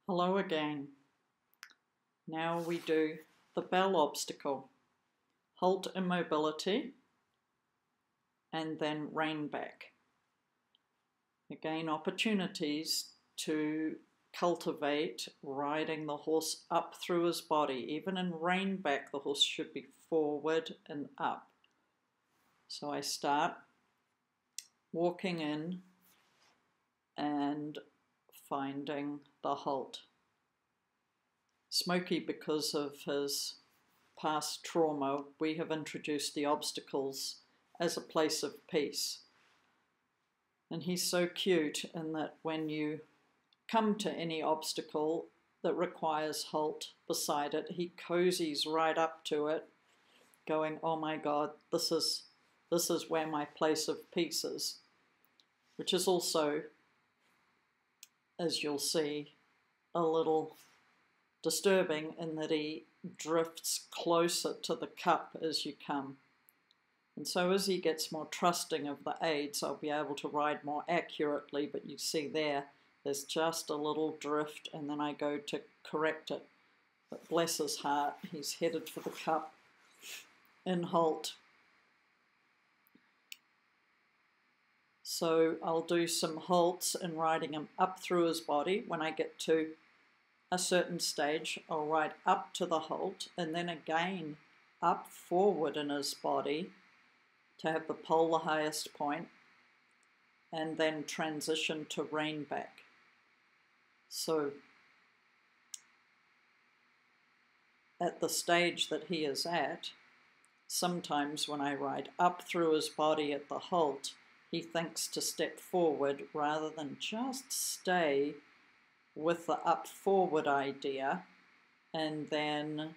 Hello again. Now we do the bell obstacle. Halt immobility and then rein back. Again, opportunities to cultivate riding the horse up through his body. Even in rein back, the horse should be forward and up. So I start walking in and finding the halt. Smokey, because of his past trauma, we have introduced the obstacles as a place of peace. And he's so cute in that when you come to any obstacle that requires halt beside it, he cozies right up to it, going, oh my God, this is where my place of peace is, which is also, as you'll see, a little disturbing in that he drifts closer to the cup as you come. And so as he gets more trusting of the aids, I'll be able to ride more accurately, but you see there's just a little drift, and then I go to correct it. But bless his heart, he's headed for the cup in halt. So I'll do some halts and riding him up through his body. When I get to a certain stage, I'll ride up to the halt and then again up forward in his body to have the pole the highest point, and then transition to rein back. So at the stage that he is at, sometimes when I ride up through his body at the halt, he thinks to step forward rather than just stay with the up forward idea and then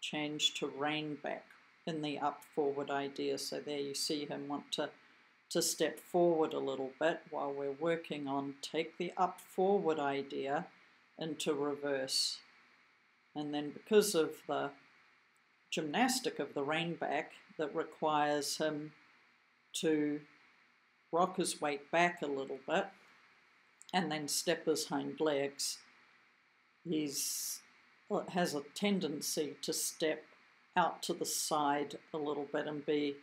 change to rein back in the up forward idea. So there you see him want to step forward a little bit while we're working on take the up forward idea into reverse. And then because of the gymnastic of the rein back that requires him to rock his weight back a little bit and then step his hind legs, he has a tendency to step out to the side a little bit and be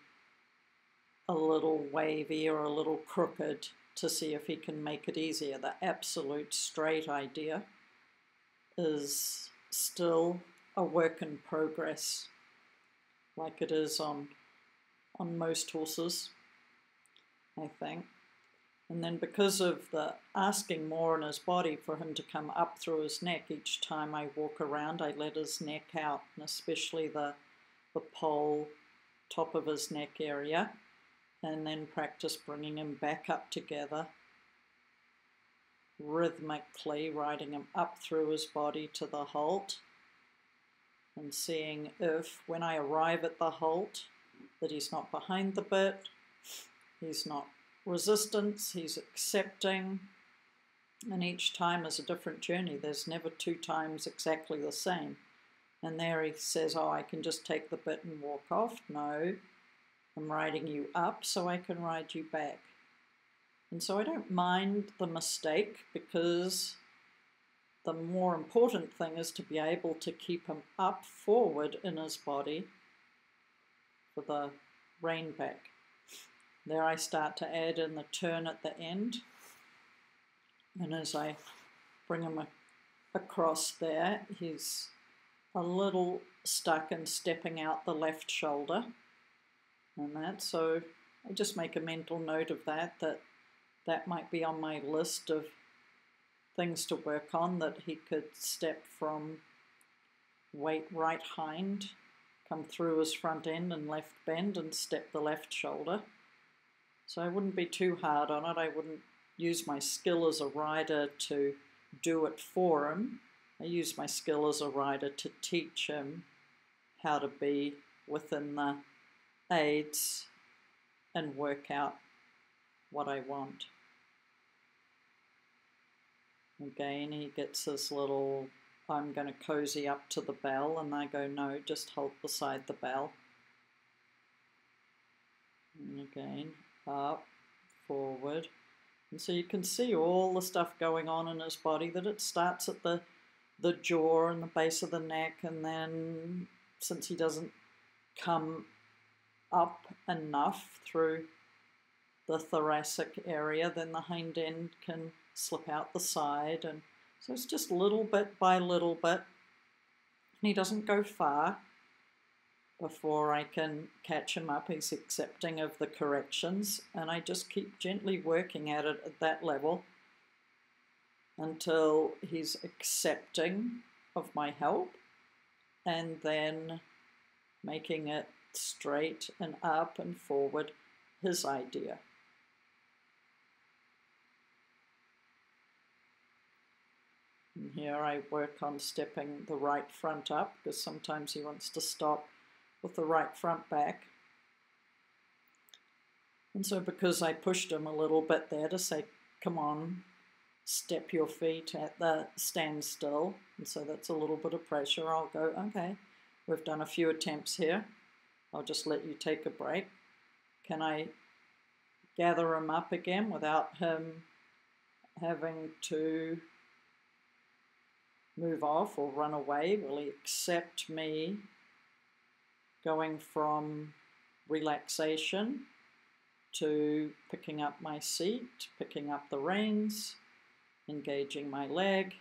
a little wavy or a little crooked to see if he can make it easier. The absolute straight idea is still a work in progress, like it is on most horses, I think. And then because of the asking more in his body for him to come up through his neck each time I walk around, I let his neck out, and especially the pole, top of his neck area, and then practice bringing him back up together, rhythmically riding him up through his body to the halt, and seeing if, when I arrive at the halt, that he's not behind the bit, he's not resistance, he's accepting, and each time is a different journey. There's never two times exactly the same. And there he says, oh, I can just take the bit and walk off. No, I'm riding you up so I can ride you back. And so I don't mind the mistake, because the more important thing is to be able to keep him up forward in his body for the rein back. There I start to add in the turn at the end, and as I bring him across there, he's a little stuck and stepping out the left shoulder and that, so I just make a mental note of that might be on my list of things to work on, that he could step from weight right hind, come through his front end and left bend and step the left shoulder. So I wouldn't be too hard on it. I wouldn't use my skill as a rider to do it for him. I use my skill as a rider to teach him how to be within the aids and work out what I want. Again, he gets his little, I'm going to cozy up to the bell, and I go, no, just hold beside the bell. And again, up, forward, And so you can see all the stuff going on in his body, that it starts at the jaw and the base of the neck, and then since he doesn't come up enough through the thoracic area, then the hind end can slip out the side. And so it's just little bit by little bit. And he doesn't go far before I can catch him up. He's accepting of the corrections, and I just keep gently working at it at that level until he's accepting of my help, and then making it straight and up and forward, his idea. And here I work on stepping the right front up, because sometimes he wants to stop with the right front back. And so because I pushed him a little bit there to say, come on, step your feet at the standstill, and so that's a little bit of pressure, I'll go, okay, we've done a few attempts here, I'll just let you take a break. Can I gather him up again without him having to move off or run away? Will he accept me going from relaxation to picking up my seat, picking up the reins, engaging my leg,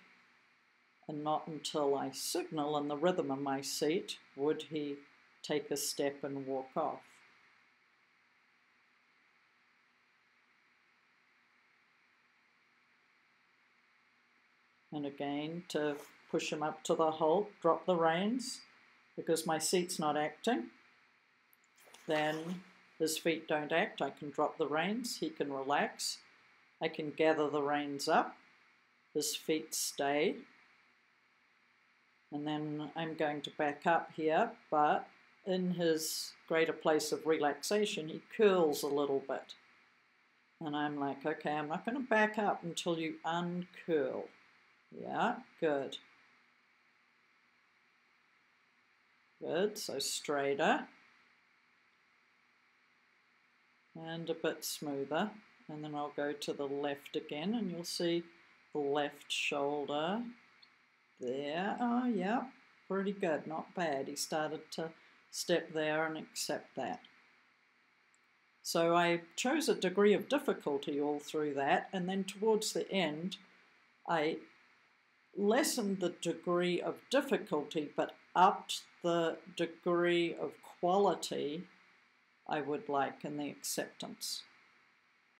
and not until I signal in the rhythm of my seat would he take a step and walk off. And again, to push him up to the halt, drop the reins, because my seat's not acting. Then his feet don't act, I can drop the reins, he can relax, I can gather the reins up, his feet stay, and then I'm going to back up here, but in his greater place of relaxation, he curls a little bit. And I'm like, okay, I'm not going to back up until you uncurl. Yeah, good. Good, so straighter. And a bit smoother. And then I'll go to the left again, and you'll see the left shoulder there. Oh, yeah, pretty good, not bad. He started to step there and accept that. So I chose a degree of difficulty all through that, and then towards the end, I lessened the degree of difficulty, but upped the degree of quality I would like in the acceptance.